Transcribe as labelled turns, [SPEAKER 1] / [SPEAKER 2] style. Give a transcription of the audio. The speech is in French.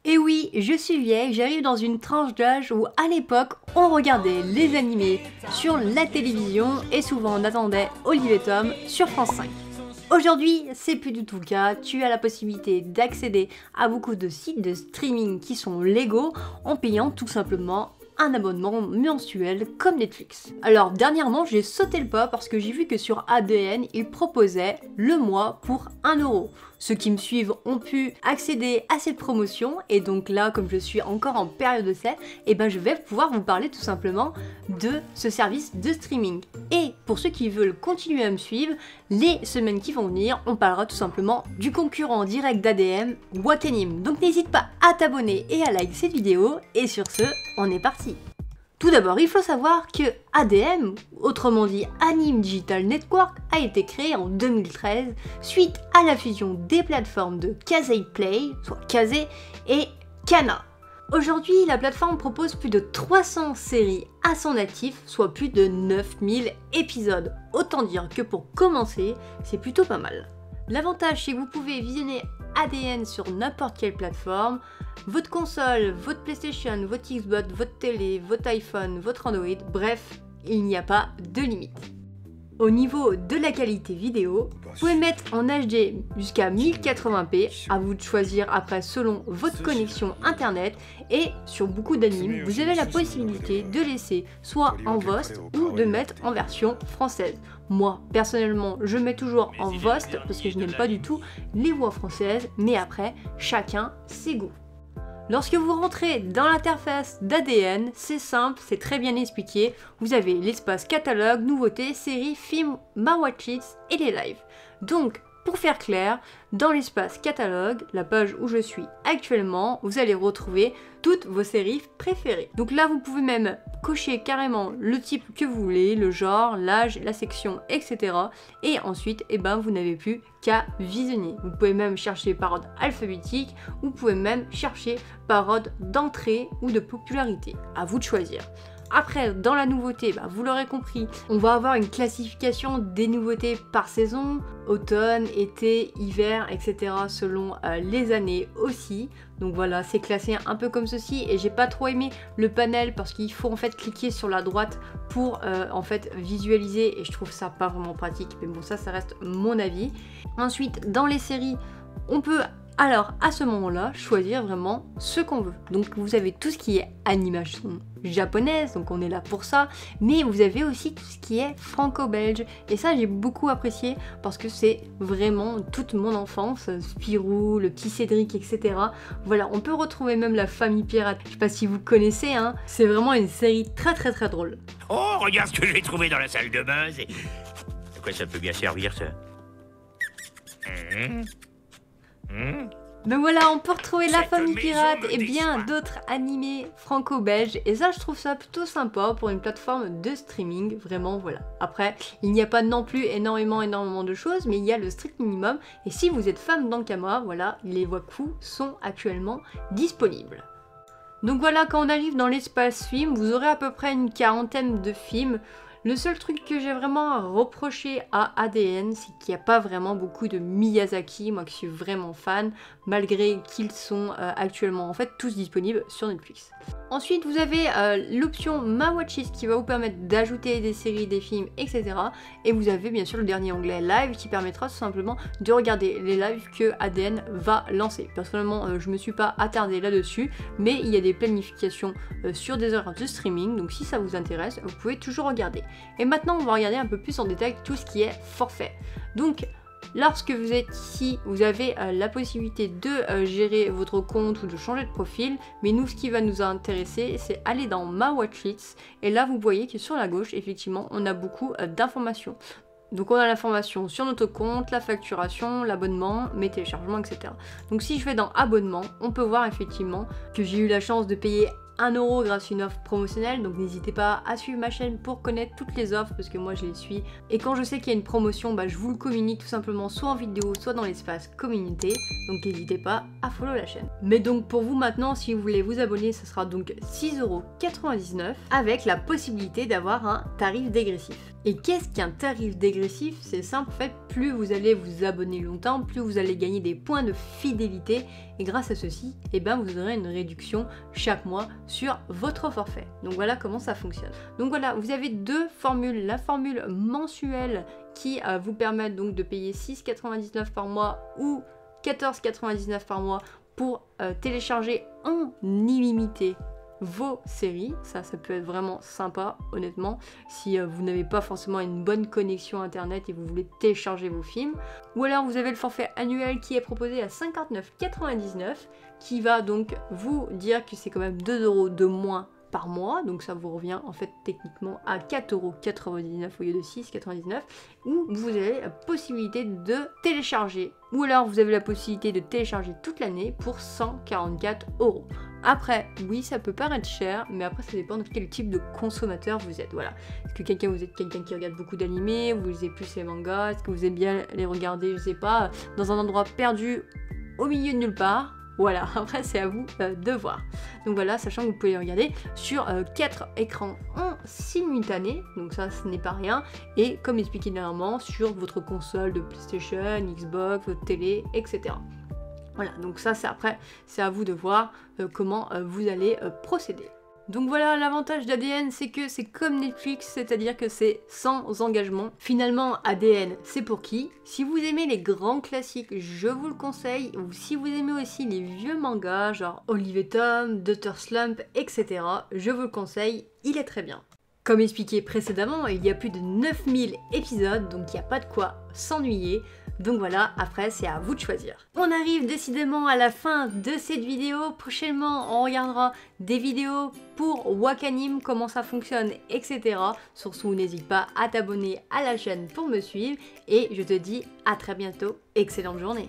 [SPEAKER 1] Et oui, je suis vieille, j'arrive dans une tranche d'âge où à l'époque on regardait les animés sur la télévision et souvent on attendait Olive et Tom sur France 5. Aujourd'hui, c'est plus du tout le cas, tu as la possibilité d'accéder à beaucoup de sites de streaming qui sont légaux en payant tout simplement un abonnement mensuel comme Netflix. Alors dernièrement j'ai sauté le pas parce que j'ai vu que sur ADN ils proposaient le mois pour 1 euro. Ceux qui me suivent ont pu accéder à cette promotion et donc là comme je suis encore en période d'essai, et ben je vais pouvoir vous parler tout simplement de ce service de streaming. Et pour ceux qui veulent continuer à me suivre, les semaines qui vont venir, on parlera tout simplement du concurrent direct d'ADN, Wakanim. Donc n'hésite pas à t'abonner et à liker cette vidéo et sur ce, on est parti. Tout d'abord, il faut savoir que ADM, autrement dit Anime Digital Network, a été créé en 2013 suite à la fusion des plateformes de Kazé Play, soit Kazé, et Kana. Aujourd'hui, la plateforme propose plus de 300 séries à son actif, soit plus de 9000 épisodes. Autant dire que pour commencer, c'est plutôt pas mal. L'avantage, c'est que vous pouvez visionner ADN sur n'importe quelle plateforme, votre console, votre PlayStation, votre Xbox, votre télé, votre iPhone, votre Android, bref, il n'y a pas de limite. Au niveau de la qualité vidéo, vous pouvez mettre en HD jusqu'à 1080p, à vous de choisir après selon votre connexion internet, et sur beaucoup d'animes, vous avez la possibilité de laisser soit en VOST ou de mettre en version française. Moi, personnellement, je mets toujours en VOST parce que je n'aime pas du tout les voix françaises, mais après, chacun ses goûts. Lorsque vous rentrez dans l'interface d'ADN, c'est simple, c'est très bien expliqué. Vous avez l'espace catalogue, nouveautés, séries, films, My Watch List et les lives. Donc, pour faire clair, dans l'espace catalogue, la page où je suis actuellement, vous allez retrouver toutes vos séries préférées. Donc là, vous pouvez même cocher carrément le type que vous voulez, le genre, l'âge, la section, etc. Et ensuite, vous n'avez plus qu'à visionner. Vous pouvez même chercher par ordre alphabétique, ou vous pouvez même chercher par ordre d'entrée ou de popularité. À vous de choisir. Après, dans la nouveauté, vous l'aurez compris, on va avoir une classification des nouveautés par saison, automne, été, hiver, etc. selon les années aussi. Donc voilà, c'est classé un peu comme ceci et j'ai pas trop aimé le panel parce qu'il faut en fait cliquer sur la droite pour en fait visualiser et je trouve ça pas vraiment pratique. Mais bon, ça reste mon avis. Ensuite, dans les séries, on peut alors à ce moment-là choisir vraiment ce qu'on veut. Donc vous avez tout ce qui est animation japonaise, donc on est là pour ça, mais vous avez aussi tout ce qui est franco-belge et ça j'ai beaucoup apprécié parce que c'est vraiment toute mon enfance, Spirou, le petit Cédric, etc. Voilà, on peut retrouver même la famille pirate, je sais pas si vous connaissez, hein, c'est vraiment une série très drôle.
[SPEAKER 2] Oh, regarde ce que j'ai trouvé dans la salle de bain, de quoi ça peut bien servir ça?
[SPEAKER 1] Donc voilà, on peut retrouver la famille pirate et bien d'autres animés franco-belges et ça je trouve ça plutôt sympa pour une plateforme de streaming, vraiment voilà. Après, il n'y a pas non plus énormément de choses mais il y a le strict minimum et si vous êtes fan d'Ankama, voilà, les Waku sont actuellement disponibles. Donc voilà, quand on arrive dans l'espace film, vous aurez à peu près une quarantaine de films. Le seul truc que j'ai vraiment reproché à ADN, c'est qu'il n'y a pas vraiment beaucoup de Miyazaki, moi qui suis vraiment fan, malgré qu'ils sont actuellement en fait tous disponibles sur Netflix. Ensuite, vous avez l'option My Watch List qui va vous permettre d'ajouter des séries, des films, etc. Et vous avez bien sûr le dernier onglet live qui permettra tout simplement de regarder les lives que ADN va lancer. Personnellement, je me suis pas attardée là-dessus, mais il y a des planifications sur des horaires de streaming, donc si ça vous intéresse, vous pouvez toujours regarder. Et maintenant, on va regarder un peu plus en détail tout ce qui est forfait. Donc, lorsque vous êtes ici, vous avez la possibilité de gérer votre compte ou de changer de profil, mais nous, ce qui va nous intéresser, c'est aller dans My Watch List, et là, vous voyez que sur la gauche, effectivement, on a beaucoup d'informations. Donc on a l'information sur notre compte, la facturation, l'abonnement, mes téléchargements, etc. Donc si je vais dans abonnement, on peut voir effectivement que j'ai eu la chance de payer 1 euro grâce à une offre promotionnelle, donc n'hésitez pas à suivre ma chaîne pour connaître toutes les offres parce que moi je les suis et quand je sais qu'il y a une promotion, je vous le communique tout simplement soit en vidéo soit dans l'espace communauté, donc n'hésitez pas à follow la chaîne. Mais donc pour vous maintenant, si vous voulez vous abonner, ça sera donc 6,99 € avec la possibilité d'avoir un tarif dégressif. Et qu'est-ce qu'un tarif dégressif? C'est simple, en fait, plus vous allez vous abonner longtemps, plus vous allez gagner des points de fidélité, et grâce à ceci, eh ben, vous aurez une réduction chaque mois sur votre forfait. Donc voilà comment ça fonctionne. Donc voilà, vous avez deux formules, la formule mensuelle qui vous permet donc de payer 6,99 € par mois ou 14,99 € par mois pour télécharger en illimité vos séries. Ça peut être vraiment sympa, honnêtement, si vous n'avez pas forcément une bonne connexion internet et vous voulez télécharger vos films. Ou alors vous avez le forfait annuel qui est proposé à 59,99 € qui va donc vous dire que c'est quand même 2 € de moins par mois, donc ça vous revient en fait techniquement à 4,99 € au lieu de 6,99 €, où vous avez la possibilité de télécharger, ou alors vous avez la possibilité de télécharger toute l'année pour 144 €. Après, oui, ça peut paraître cher, mais après ça dépend de quel type de consommateur vous êtes, voilà. Est-ce que vous êtes quelqu'un qui regarde beaucoup d'animés, vous lisez plus les mangas, est-ce que vous aimez bien les regarder, je sais pas, dans un endroit perdu au milieu de nulle part? Voilà, après c'est à vous de voir. Donc voilà, sachant que vous pouvez les regarder sur 4 écrans en simultané, donc ça ce n'est pas rien, et comme expliqué dernièrement, sur votre console de PlayStation, Xbox, votre télé, etc. Voilà, donc ça c'est après, c'est à vous de voir comment vous allez procéder. Donc voilà, l'avantage d'ADN, c'est que c'est comme Netflix, c'est-à-dire que c'est sans engagement. Finalement, ADN, c'est pour qui? Si vous aimez les grands classiques, je vous le conseille, ou si vous aimez aussi les vieux mangas, genre Olive & Tom, Dr. Slump, etc., je vous le conseille, il est très bien. Comme expliqué précédemment, il y a plus de 9000 épisodes, donc il n'y a pas de quoi s'ennuyer. Donc voilà, après c'est à vous de choisir. On arrive décidément à la fin de cette vidéo. Prochainement, on regardera des vidéos pour Wakanim, comment ça fonctionne, etc. Surtout, n'hésite pas à t'abonner à la chaîne pour me suivre. Et je te dis à très bientôt. Excellente journée.